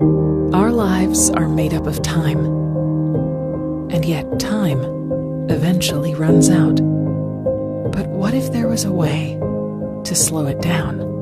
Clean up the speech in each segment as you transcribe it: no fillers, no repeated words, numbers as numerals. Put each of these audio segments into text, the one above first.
Our lives are made up of time, and yet time eventually runs out. But what if there was a way to slow it down?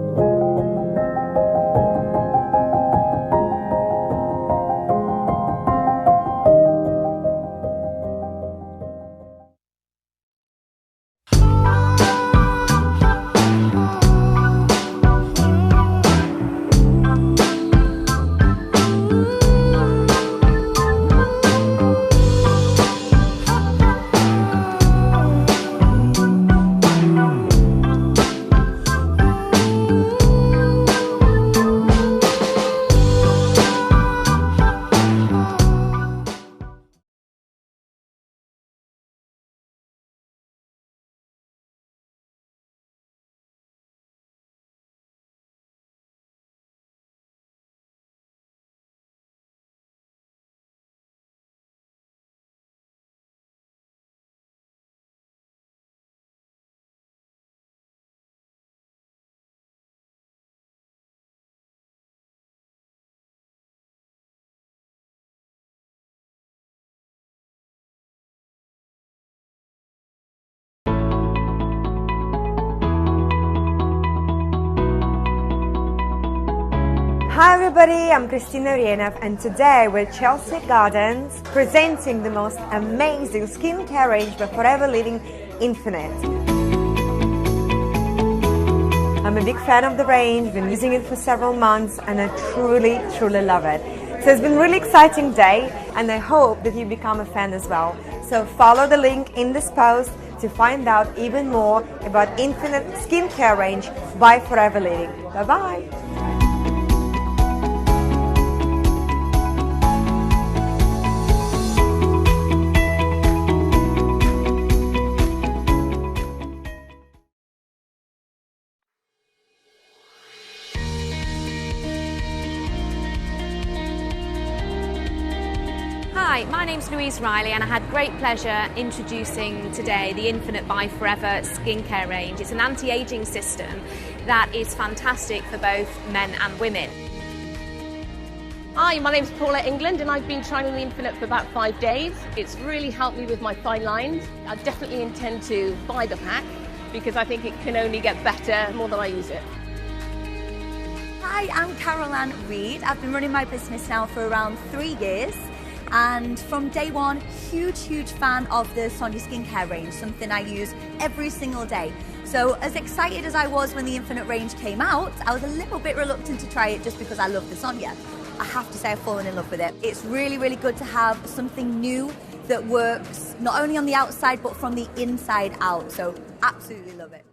Hi everybody, I'm Cristina Rienov and today we're at Chelsea Gardens presenting the most amazing skincare range by Forever Living Infinite. I'm a big fan of the range, been using it for several months and I truly love it. So it's been a really exciting day and I hope that you become a fan as well. So follow the link in this post to find out even more about Infinite skincare range by Forever Living. Bye bye! Hi, my name's Louise Riley and I had great pleasure introducing today the Infinite by Forever skincare range. It's an anti-aging system that is fantastic for both men and women. Hi, my name's Paula England and I've been trying the Infinite for about 5 days. It's really helped me with my fine lines. I definitely intend to buy the pack because I think it can only get better the more that I use it. Hi, I'm Carol Ann Reid. I've been running my business now for around 3 years. And from day one, huge fan of the Sonia skincare range, something I use every single day. So as excited as I was when the Infinite range came out, I was a little bit reluctant to try it just because I love the Sonia. I have to say I've fallen in love with it. It's really good to have something new that works not only on the outside but from the inside out. So absolutely love it.